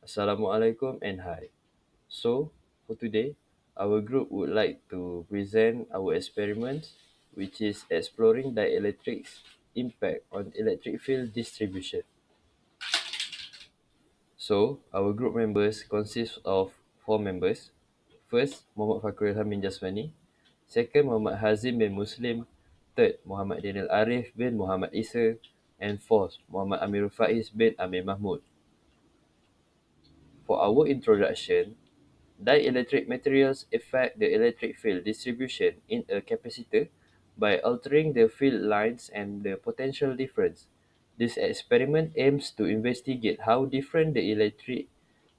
Assalamualaikum and hi. So, for today, our group would like to present our experiment, which is exploring dielectrics impact on electric field distribution. So, our group members consist of four members. First, Muhammad FAKHRUL bin JASMANI. Second, Muhammad HAZIM bin Muslim. Third, Muhammad Danial Ariff bin Muhammad Isa. And fourth, Muhammad AMIRUL FAEEZ bin AMIR MAHMUD. For our introduction, dielectric materials affect the electric field distribution in a capacitor by altering the field lines and the potential difference. This experiment aims to investigate how different the electric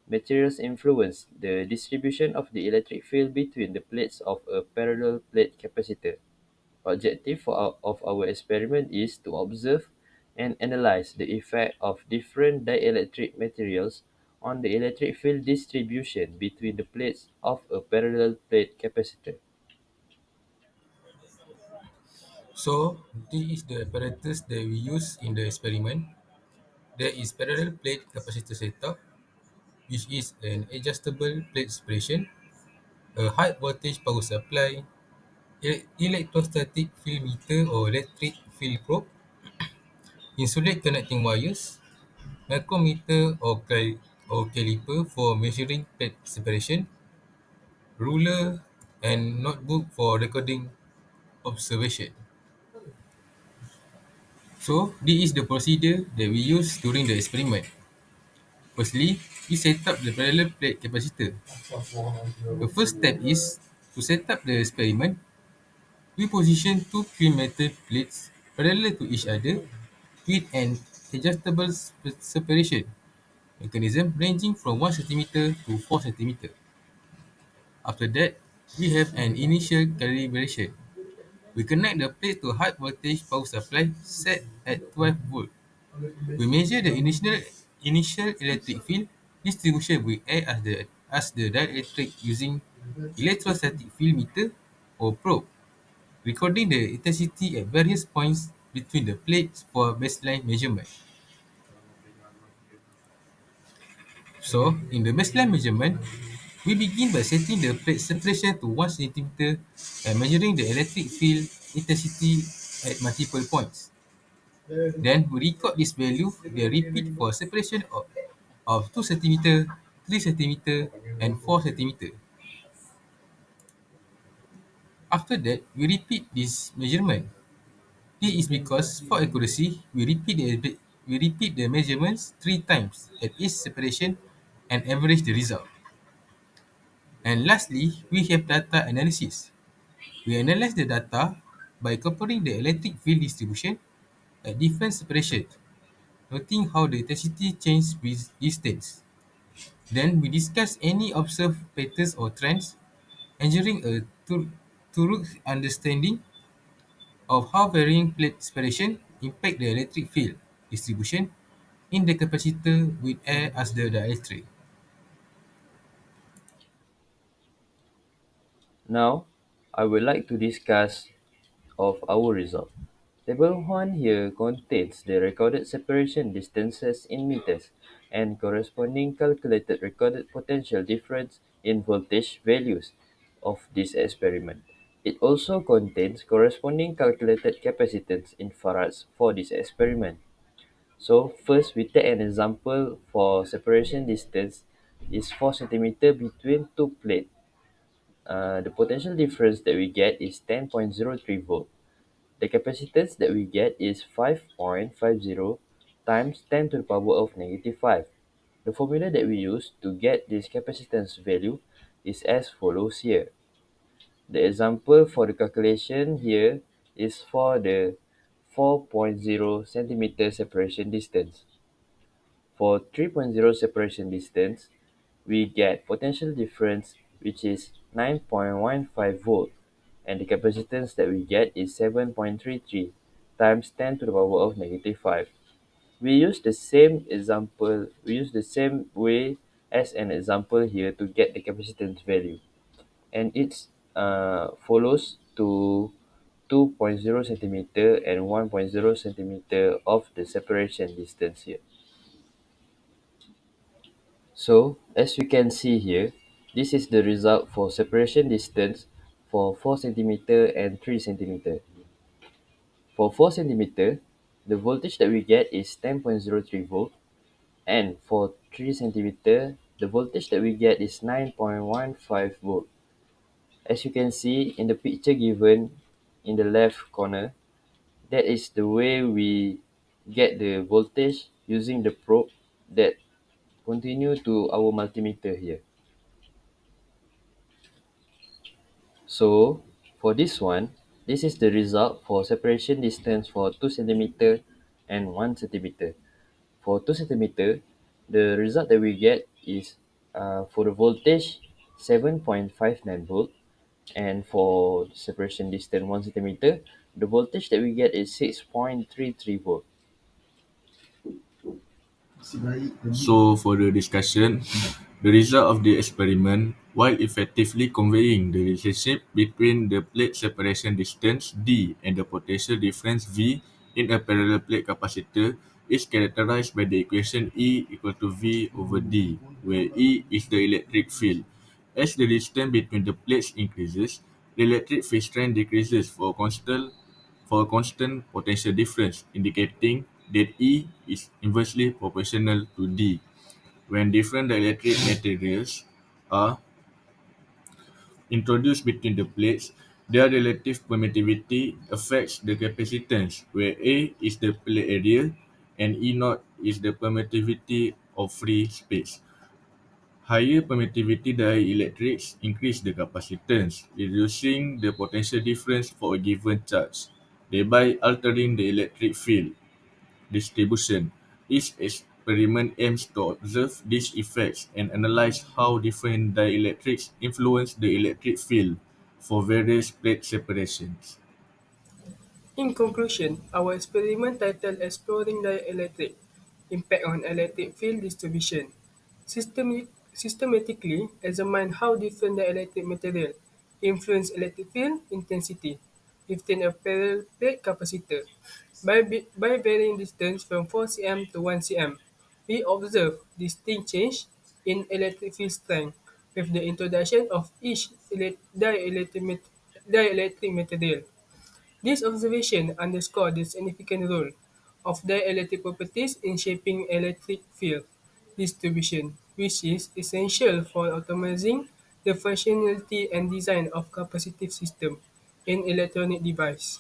materials influence the distribution of the electric field between the plates of a parallel plate capacitor. Objective of our experiment is to observe and analyze the effect of different dielectric materials on the electric field distribution between the plates of a parallel plate capacitor. So this is the apparatus that we use in the experiment. There is parallel plate capacitor setup, which is an adjustable plate separation, a high voltage power supply, electrostatic field meter or electric field probe, insulate connecting wires, micrometer or caliper for measuring plate separation, ruler, and notebook for recording observation. So this is the procedure that we use during the experiment. Firstly, we set up the parallel plate capacitor. The first step is to set up the experiment. We position two clean metal plates parallel to each other with an adjustable separation mechanism ranging from 1 centimeter to 4 centimeter. After that, we have an initial calibration. We connect the plate to high voltage power supply set at 12 volt. We measure the initial electric field distribution with air as the dielectric using electrostatic field meter or probe, recording the intensity at various points between the plates for baseline measurement. So, in the baseline measurement, we begin by setting the plate separation to 1 centimeter and measuring the electric field intensity at multiple points. Then we record this value, then repeat for separation of 2 centimeter, 3 centimeter, and 4 centimeter. After that, we repeat this measurement. This is because for accuracy, we repeat the measurements 3 times at each separation and average the result. And lastly, we have data analysis. We analyze the data by comparing the electric field distribution at different separations, noting how the intensity changes with distance. Then we discuss any observed patterns or trends, ensuring a thorough understanding of how varying plate separation impact the electric field distribution in the capacitor with air as the dielectric. Now, I would like to discuss of our result. Table 1 here contains the recorded separation distances in meters and corresponding calculated recorded potential difference in voltage values of this experiment. It also contains corresponding calculated capacitance in farads for this experiment. So first we take an example for separation distance is 4 centimeter between two plates. The potential difference that we get is 10.03 volt. The capacitance that we get is 5.50 times 10 to the power of negative 5. The formula that we use to get this capacitance value is as follows here. The example for the calculation here is for the 4.0 centimeter separation distance. For 3.0 separation distance, we get potential difference which is 9.15 volt and the capacitance that we get is 7.33 times 10 to the power of negative 5. We use the same example, we use the same way as an example here to get the capacitance value and it follows to 2.0 centimeter and 1.0 centimeter of the separation distance here. So, as we can see here, this is the result for separation distance for 4 centimeter and 3 centimeter. For 4 centimeter, the voltage that we get is 10.03 volt, and for 3 centimeter, the voltage that we get is 9.15 volt. As you can see in the picture given in the left corner, that is the way we get the voltage using the probe that continue to our multimeter here. So for this one, this is the result for separation distance for 2 centimeter and 1 centimeter. For 2 centimeter, the result that we get is for the voltage 7.59 volt, and for separation distance 1 centimeter, the voltage that we get is 6.33 volt. So, for the discussion, the result of the experiment, while effectively conveying the relationship between the plate separation distance D and the potential difference V in a parallel plate capacitor, is characterized by the equation E equal to V over D, where E is the electric field. As the distance between the plates increases, the electric field strength decreases for a constant potential difference, indicating that E is inversely proportional to D. When different dielectric materials are introduced between the plates, their relative permittivity affects the capacitance, where A is the plate area and E naught is the permittivity of free space. Higher permittivity dielectrics increase the capacitance, reducing the potential difference for a given charge, thereby altering the electric field distribution. Each experiment aims to observe these effects and analyze how different dielectrics influence the electric field for various plate separations. In conclusion, our experiment titled Exploring Dielectric Impact on Electric Field Distribution systematically examine how different dielectric material influence electric field intensity within a parallel plate capacitor. By varying distance from 4 cm to 1 cm, we observe distinct change in electric field strength with the introduction of each dielectric material. This observation underscores the significant role of dielectric properties in shaping electric field distribution, which is essential for optimizing the functionality and design of capacitive system in electronic device.